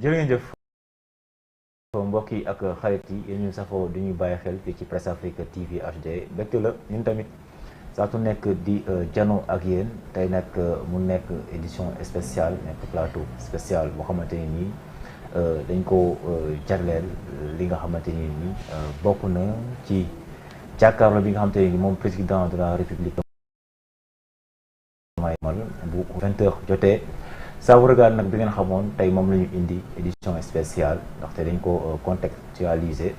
jërë ngeen jëf mbokk yi ak xarit yi yéen ñu safoo du ñuy bàyyi xel fii ci Presse Afrique TV HD mbégte la ñun tamit saa su nekk di jano ak yéen tey nag mu nekk édition spéciale nekk plateau spécial boo xamante ni nii dañ ko jagleel li nga xamante ni nii bokk na ci jàkkaarloo bi nga xamante ni moom président de la République bu 20h jotee ça vous regarde nag bi ngeen xamoon tey moom la ñu indi édition spéciale ndaxte dañ ko contextualiser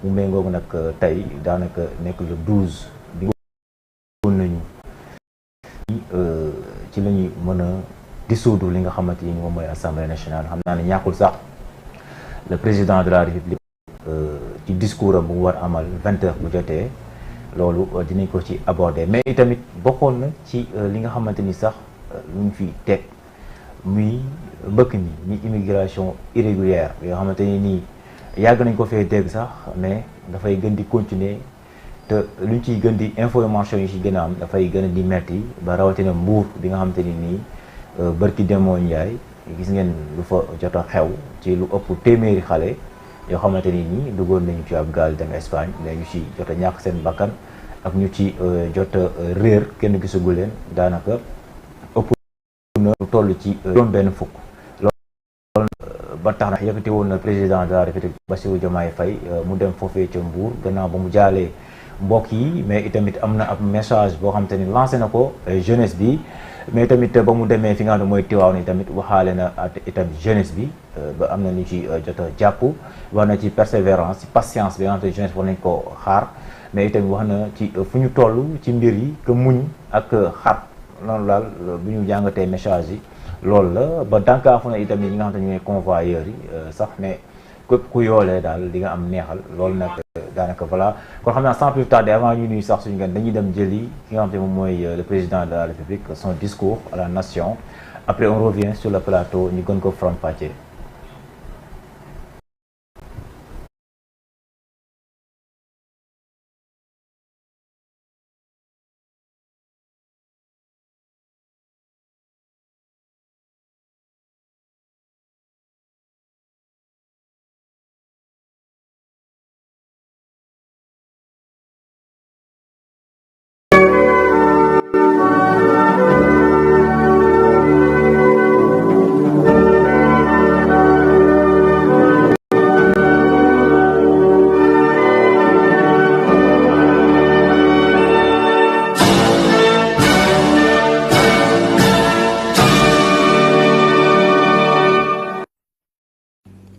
mu méngoogu nag tey daanaka nekk le 12 bi woon nañu ci la ñuy mën a dissoudre li nga xamante ni moom mooy assemblée nationale. xam naa ne ñàkkul sax le président de la république ci discours am bu war amal 20h bu jotee loolu dinañ ko ci aborder mais itamit bokkoon na ci li nga xamante ni sax lu ñu fi teg muy mbëkk mi immigration irrégulière yoo xamante ni nii yàgg nañ ko fee dégg sax mais dafay gën di continuer te lu ñu ciy gën di information yi ci gën a am dafay gën a di metti ba rawatina Mbuur bi nga xamante ni nii bërki demoo Njaay gis ngeen lu fa jot a xew ci lu ëpp téeméeri xale yoo xamante ni nii duggoon nañu ci ab gaal dem Espagne mais ñu ci jot a ñàkk seen bakkan ak ñu ci jot a réer kenn gisagu leen daanaka ëpp na toll ci juróom benn fukk. loolu ba tax na yëkkati woon na président de la République Bassirou Diomaye Faye mu dem foofee ca Mbour gannaaw ba mu jaalee mbokk yi mais itamit am na ab message boo xamante ni lancé na ko jeunesse bi mais tamit ba mu demee fi nga xam ne mooy Tivaouane tamit waxaale na itamit jeunesse bi ba am na ñu ci jot a jàpp wax na ci persévérance ci patience bi nga xam ne jeunesse war nañ ko xaar mais itamit wax na ci fu ñu toll ci mbir yi que muñ ak xar loolu daal bu ñu jàngatee message yi loolu la ba dànkaafu na itamit ñi nga xam ne ñooy convoyeurs yi sax mais képp ku yoolee daal di nga am neexal loolu nag daanaka voilà kon xam naa sans plus tarder avant ñu nuy sax suñu gan dañuy dem jëli ki nga xam te moom mooy le président de la République son discours à la nation après on revient sur le plateau ñu gën ko faram-fàccee.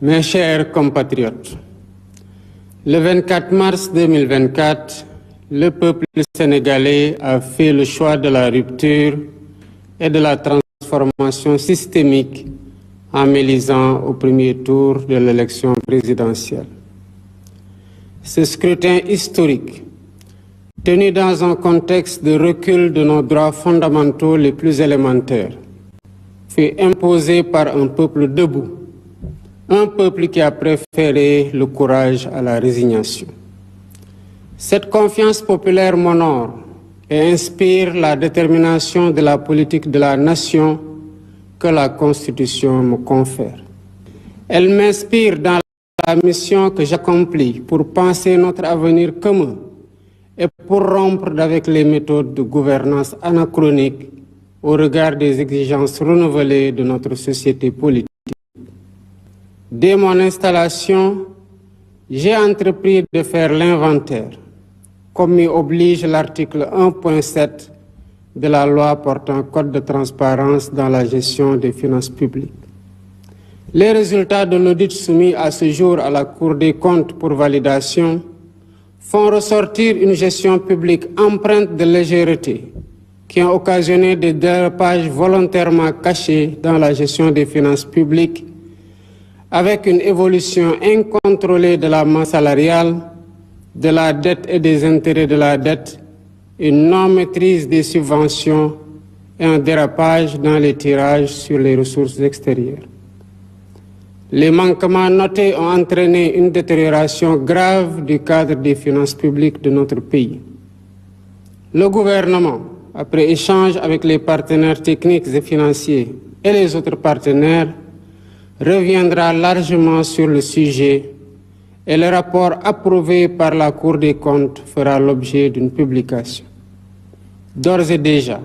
Mes chers compatriotes, le 24 mars 2024, le peuple sénégalais a fait le choix de la rupture et de la transformation systémique en m'élisant au premier tour de l'élection présidentielle. Ce scrutin historique, tenu dans un contexte de recul de nos droits fondamentaux les plus élémentaires, fut imposé par un peuple debout. Un peuple qui a préféré le courage à la résignation. Cette confiance populaire m'honore et inspire la détermination de la politique de la nation que la Constitution me confère. Elle m'inspire dans la mission que j'accomplis pour penser notre avenir commun et pour rompre avec les méthodes de gouvernance anachroniques au regard des exigences renouvelées de notre société politique. Dès mon installation, j'ai entrepris de faire l'inventaire, comme m'y oblige l'article 1.7 de la loi portant code de transparence dans la gestion des finances publiques. Les résultats de l'audit soumis à ce jour à la Cour des comptes pour validation font ressortir une gestion publique empreinte de légèreté qui ont occasionné des dérapages volontairement cachés dans la gestion des finances publiques avec une évolution incontrôlée de la masse salariale, de la dette et des intérêts de la dette, une non-maîtrise des subventions et un dérapage dans les tirages sur les ressources extérieures. Les manquements notés ont entraîné une détérioration grave du cadre des finances publiques de notre pays. Le gouvernement, après échange avec les partenaires techniques et financiers et les autres partenaires, reviendra largement sur le sujet et le rapport approuvé par la Cour des comptes fera l'objet d'une publication. D'ores et déjà,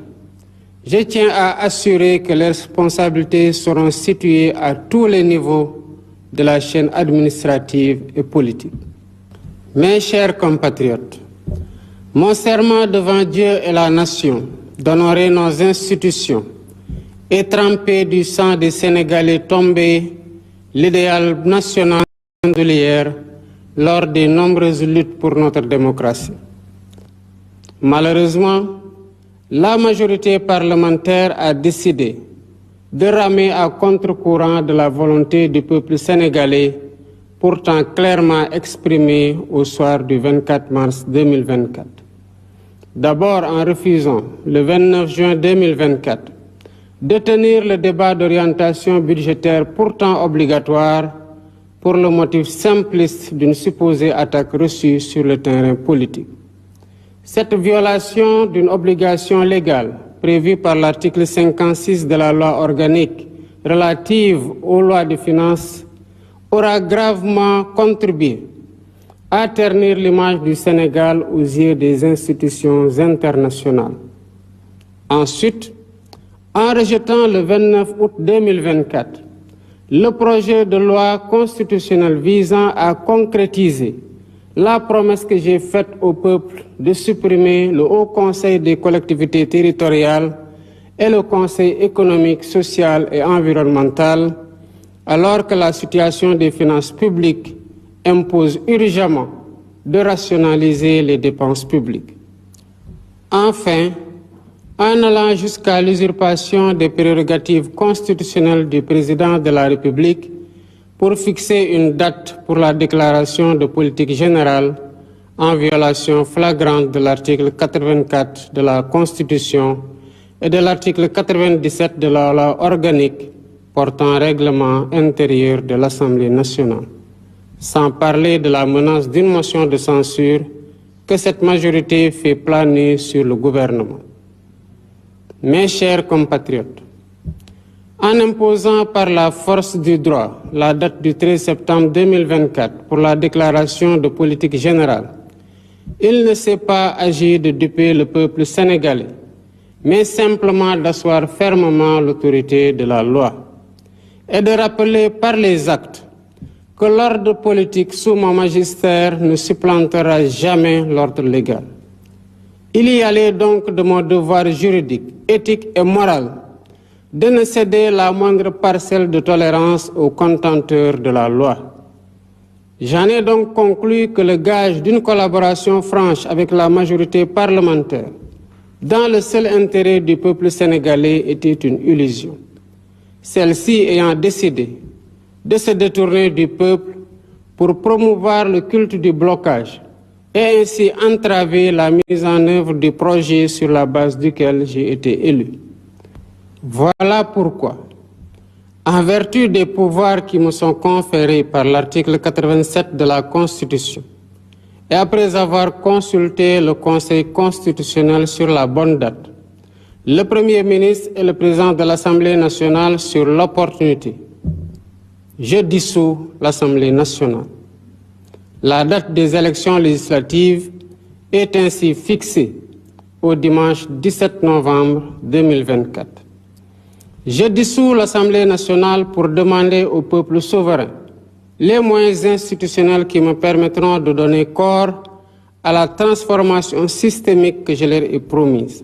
je tiens à assurer que les responsabilités seront situées à tous les niveaux de la chaîne administrative et politique. Mes chers compatriotes, mon serment devant Dieu et la nation d'honorer nos institutions et tremper du sang des Sénégalais tombés l'idéal national de l'hier lors des nombreuses luttes pour notre démocratie. Malheureusement, la majorité parlementaire a décidé de ramer à contre-courant de la volonté du peuple sénégalais, pourtant clairement exprimée au soir du 24 mars 2024. D'abord en refusant, le 29 juin 2024, de tenir le débat d'orientation budgétaire pourtant obligatoire pour le motif simpliste d'une supposée attaque reçue sur le terrain politique. Cette violation d'une obligation légale prévue par l'article 56 de la loi organique relative aux lois de finances aura gravement contribué à ternir l'image du Sénégal aux yeux des institutions internationales. Ensuite, en rejetant le 29 août 2024 le projet de loi constitutionnelle visant à concrétiser la promesse que j'ai faite au peuple de supprimer le Haut Conseil des collectivités territoriales et le Conseil économique, social et environnemental, alors que la situation des finances publiques impose urgemment de rationaliser les dépenses publiques. Enfin, en allant jusqu'à l'usurpation des prérogatives constitutionnelles du président de la République pour fixer une date pour la déclaration de politique générale en violation flagrante de l'article 84 de la Constitution et de l'article 97 de la loi organique portant règlement intérieur de l'Assemblée nationale, sans parler de la menace d'une motion de censure que cette majorité fait planer sur le gouvernement. Mes chers compatriotes, en imposant par la force du droit la date du 13 septembre 2024 pour la déclaration de politique générale, il ne s'est pas agi de duper le peuple sénégalais, mais simplement d'asseoir fermement l'autorité de la loi et de rappeler par les actes que l'ordre politique sous mon magistère ne supplantera jamais l'ordre légal. Il y allait donc de mon devoir juridique, éthique et moral de ne céder la moindre parcelle de tolérance aux contenteurs de la loi. J'en ai donc conclu que le gage d'une collaboration franche avec la majorité parlementaire, dans le seul intérêt du peuple sénégalais, était une illusion. Celle-ci ayant décidé de se détourner du peuple pour promouvoir le culte du blocage et ainsi entraver la mise en œuvre du projet sur la base duquel j'ai été élu. Voilà pourquoi, en vertu des pouvoirs qui me sont conférés par l'article 87 de la Constitution, et après avoir consulté le Conseil constitutionnel sur la bonne date, le Premier ministre et le Président de l'Assemblée nationale sur l'opportunité, je dissous l'Assemblée nationale. La date des élections législatives est ainsi fixée au dimanche 17 novembre 2024. Je dissous l'Assemblée nationale pour demander au peuple souverain les moyens institutionnels qui me permettront de donner corps à la transformation systémique que je leur ai promise.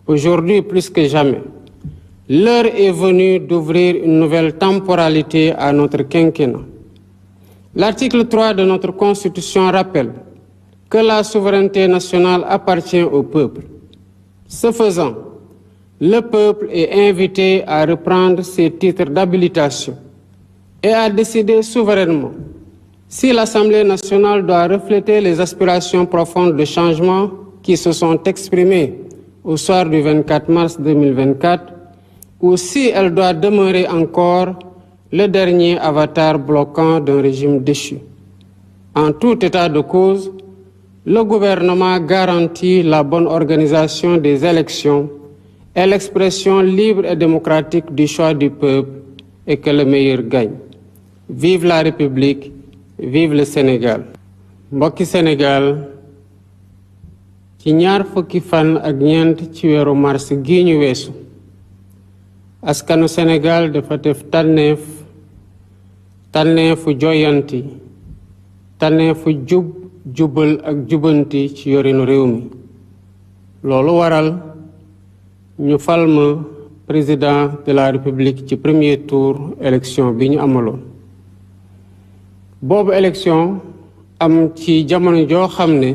Aujourd'hui, plus que jamais, l'heure est venue d'ouvrir une nouvelle temporalité à notre quinquennat. L'article 3 de notre Constitution rappelle que la souveraineté nationale appartient au peuple. Ce faisant, le peuple est invité à reprendre ses titres d'habilitation et à décider souverainement si l'Assemblée nationale doit refléter les aspirations profondes de changement qui se sont exprimées au soir du 24 mars 2024 ou si elle doit demeurer encore le dernier avatar bloquant d'un régime déchu. En tout état de cause, le gouvernement garantit la bonne organisation des élections et l'expression libre et démocratique du choix du peuple et que le meilleur gagne. Vive la République, vive le Sénégal. Mbokki Sénégal, ci ñaar fukki fan ak ñeent ci weeru mars gi ñu weesu askanu Sénégal dafa def tànneefu joyanti tànneefu jubal ak jubanti ci yorinu réew mi. loolu waral ñu fal ma président de la République ci premier tour élection bi ñu amaloon. boobu élection am ci jamono joo xam ne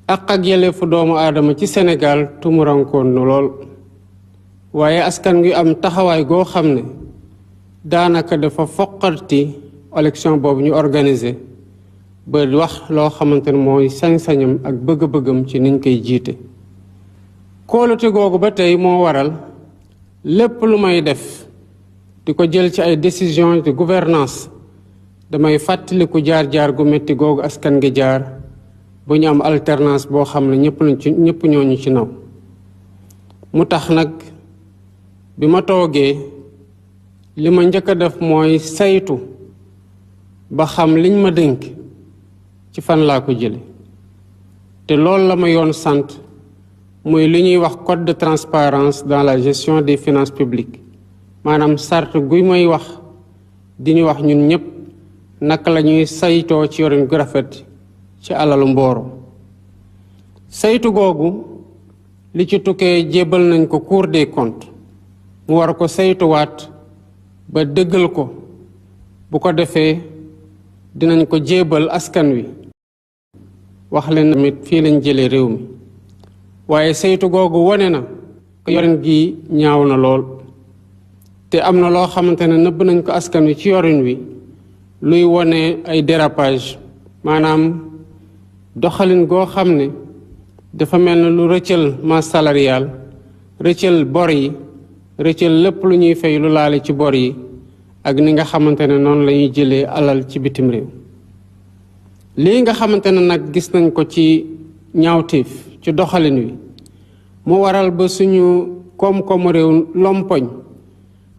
ak yelleefu doomu aadama ci Sénégal tumurankoon na lool waaye askan wi am taxawaay goo xam ne daanaka dafa foqarti élection boobu ñu organisé ba wax loo xamante ne mooy sañ-sañam ak bëgg-bëggam ci niñ koy jiite. kóolute googu ba tey moo waral lépp lu may def di ko jël ci ay décisions de gouvernance damay fàttaliku jaar-jaar gu metti googu askan gi jaar bu ñu am alternance boo xam ne ñëpp ñooñu ci naw. mu tax nag bi ma toogee li ma njëkk a def mooy saytu ba xam liñ ma dénk ci fan laa ko jële te loolu la ma yoon sant muy li ñuy wax code de transparence dans la gestion des finances publiques maanaam sart guy may wax di ñu wax ñun ñëpp naka la ñuy saytoo ci yorin gu rafet ci alalu mbooro. saytu googu li ci tukkee jébbal nañ ko Cour des comptes mu war ko saytuwaat ba dëggal ko bu ko defee dinañ ko jébbal askan wi wax leen tamit fii lañ jëlee réew mi. waaye saytu googu wone na ko yorin gi ñaaw na lool te am na loo xamante ne nëbb nañ ko askan wi ci yorin wi luy wone ay dérapage maanaam doxalin goo xam ne dafa mel ne lu rëccal masse salariale rëccal bor yi rëccal lépp lu ñuy fay lu laale ci bor yi ak ni nga xamante ne noonu la ñuy jëlee alal ci bitim réew. lii nga xamante ne nag gis nañ ko ci ñaawteef ci doxalin wi mu waral ba suñu koom-koomu réew lompoñ.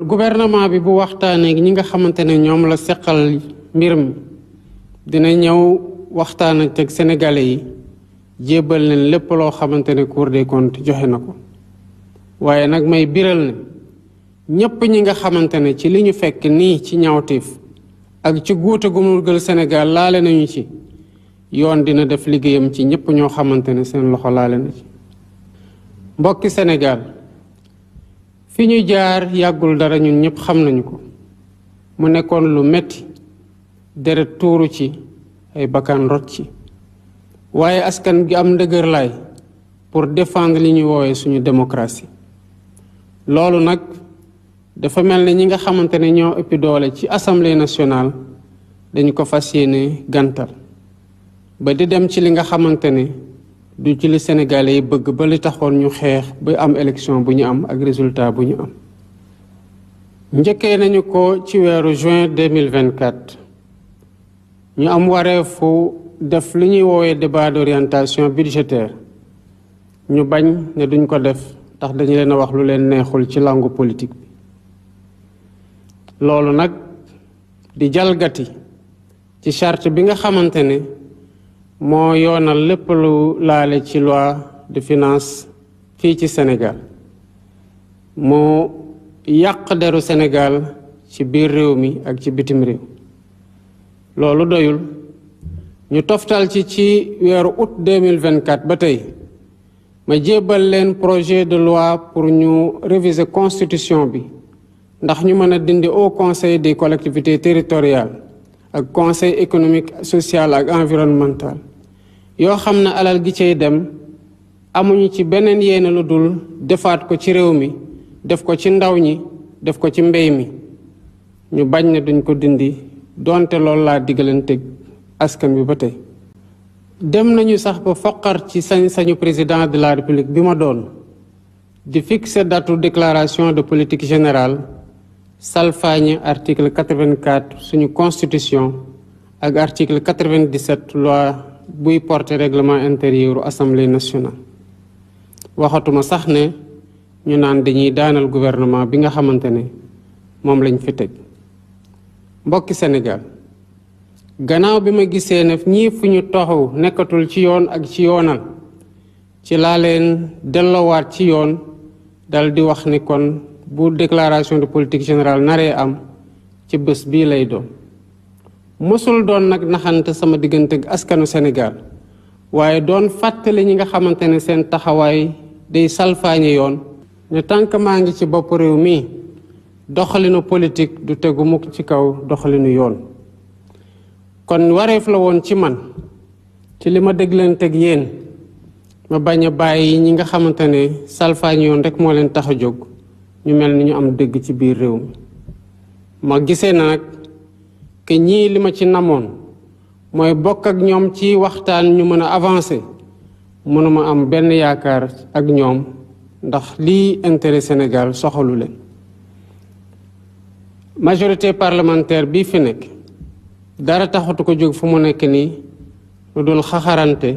gouvernement bi bu waxtaanee ñi nga xamante ne ñoom la seqal mbir mi dina ñëw waxtaan ak teg sénégalais yi jébbal leen lépp loo xamante ne Cour des comptes joxe na ko. waaye nag may biral ne ñépp ñi nga xamante ne ci li ñu fekk nii ci ñaawteef ak ci guute gu mu gël Sénégal laale nañu ci yoon dina def liggéeyam ci ñépp ñoo xamante ne seen loxo laale na ci. mbokki Sénégal fi ñu jaar yàggul dara ñun ñépp xam nañu ko mu nekkoon lu metti deret tuuru ci ay bakkan rot ci waaye askan gi am ndëgër laay pour défendre li ñuy woowee suñu démocratie. loolu nag dafa mel ne ñi nga xamante ne ñoo ëppi doole ci assemblée nationale dañu ko fas yéene gàntal ba di dem ci li nga xamante ne du ci li Sénégalais yi bëgg ba li taxoon ñu xeex ba am élection bu ñu am ak résultat bu ñu am. njëkkee nañu ko ci weeru juin 2024 ñu am wareefu def li ñuy woowee débat d'orientation budgétaire ñu bañ ne duñ ko def ndax dañu leen a wax lu leen neexul ci langue politique bi. loolu nag di jalgati ci charte bi nga xamante ne moo yoonal lépp lu laale ci loi de finance fii ci Sénégal moo yàq deru Sénégal ci biir réew mi ak ci bitim réew. loolu doyul ñu toftal ci weeru août 2024 ba tey ma jébbal leen projet de loi pour ñu réviser constitution bi ndax ñu mën a dindi au conseil des collectivités territoriales ak conseil économique social ak environnemental yoo xam ne alal gi cay dem amuñu ci beneen yéene lu dul defaat ko ci réew mi def ko ci ndaw ñi def ko ci mbéy mi ñu bañ ne duñ ko dindi donte loolu laa diggalanteeg askan bi ba tey. dem nañu sax ba foqar ci sañ-sañu président de la république bi ma doon di fixer datu déclaration de politique générale salfaañe article 84 suñu constitution ak article 97 loi buy porter règlement intérieur assemblée nationale. waxatuma sax ne ñu naan dañuy daanal gouvernement bi nga xamante ne moom lañ fi teg. mbokki Sénégal gannaaw bi ma gisee ne ñii fu ñu taxaw nekkatul ci yoon ak ci yoonal ci laa leen delloowaat ci yoon dal di wax ni kon bu déclaration de politique générale naree am ci bés bii lay doon. mosul doon nag naxante sama diggante ak askanu Sénégal waaye doon fàttali ñi nga xamante ne seen taxawaay day salfaañe yoon ne tànk maa ngi ci bopp réew mi doxalinu politique du tegu mukk ci kaw doxalinu yoon. kon wareef la woon ci man ci li ma déglanteeg yéen ma bañ a bàyyi ñi nga xamante ne salfaañe yoon rek moo leen tax a jóg ñu mel ni ñu am dëgg ci biir réew mi. ma gisee na nag que ñii li ma ci namoon mooy bokk ak ñoom ci waxtaan ñu mën a avancer mënuma am benn yaakaar ak ñoom ndax lii intérêt Sénégal soxalu leen. majorité parlementaire bii fi nekk dara taxatu ko jóg fu mu nekk nii lu dul xaxarante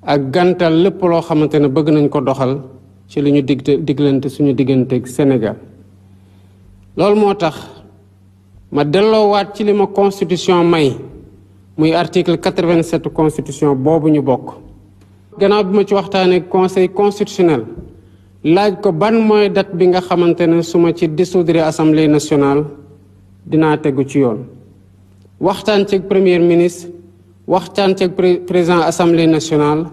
ak gantal lépp loo xamante ne bëgg nañ ko doxal ci li ñu diglante suñu digganteeg Sénégal. loolu moo tax ma delloowaat ci li ma constitution may muy article 87 constitution boobu ñu bokk. gannaaw bi ma ci waxtaanee conseil constitutionnel laaj ko ban mooy date bi nga xamante ne su ma ci dissoudre assemblée nationale dinaa tegu ci yoon. waxtaan ceeg premier ministre waxtaan ceeg président assemblée nationale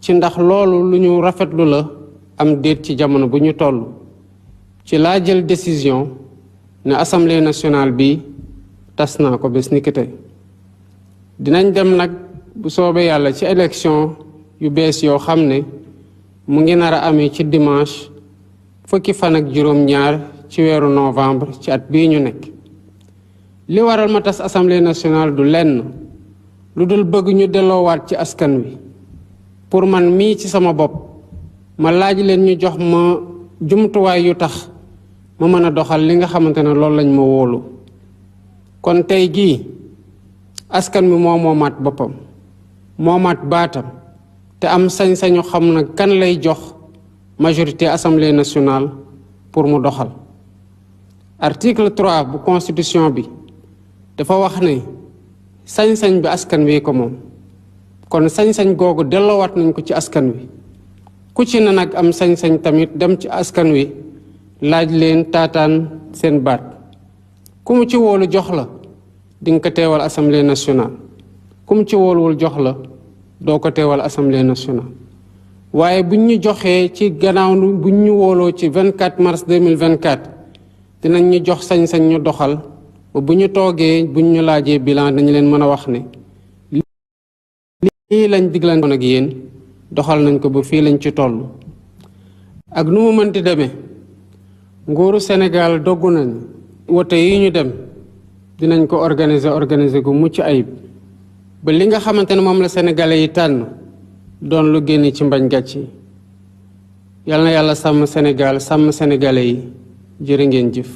ci ndax loolu lu ñu rafetlu la am déet ci jamono bu ñu toll. ci laa jël décision ne assemblée nationale bi tas naa ko bés ni ki tey. dinañ dem nag bu soobee yàlla ci élection yu bees yoo xam ne mu ngi nar a amee ci dimanche fukki fan ak juróom-ñaar ci weeru novembre ci at bii ñu nekk. li waral ma tas assemblée nationale du lenn lu dul bëgg ñu delloowaat ci askan wi pour man mii ci sama bopp ma laaj leen ñu jox ma jumtuwaay yu tax ma mën a doxal li nga xamante ne loolu lañ ma wóolu. kon tey jii askan wi moo moomaat boppam moomaat baatam te am sañ-sañu xam na kan lay jox majorité assemblée nationale pour mu doxal. article 3 bu constitution bi dafa wax ne sañ-sañ bi askan wi ko moom kon sañ-sañ googu delloowaat nañ ko ci askan wi ku ci na nag am sañ-sañ tamit dem ci askan wi laaj leen taataan seen baat ku mu ci wóolu jox la di nga ko teewal assemblée nationale ku mu ci wóoluwul jox la doo ko teewal assemblée nationale. waaye buñ ñu joxee ci gannaaw buñ ñu wóoloo ci 24 mars 2024 dinañ ñu jox sañ-sañ ñu doxal ba bu ñu toogee buñ ñu laajee bilan dañu leen mën a wax ne lii lañ diglantoon ak yéen doxal nañ ko ba fii lañ ci toll. ak nu mu mënti demee nguuru Sénégal doggu nañ wote yi ñu dem dinañ ko organiser gu mucc ayib ba li nga xamante ne moom la sénégalais yi tànn doon lu génn ci mbañ gàcc yi. yal na yàlla sàmm Sénégal sàmm sénégalais yi jërë ngeen jëf.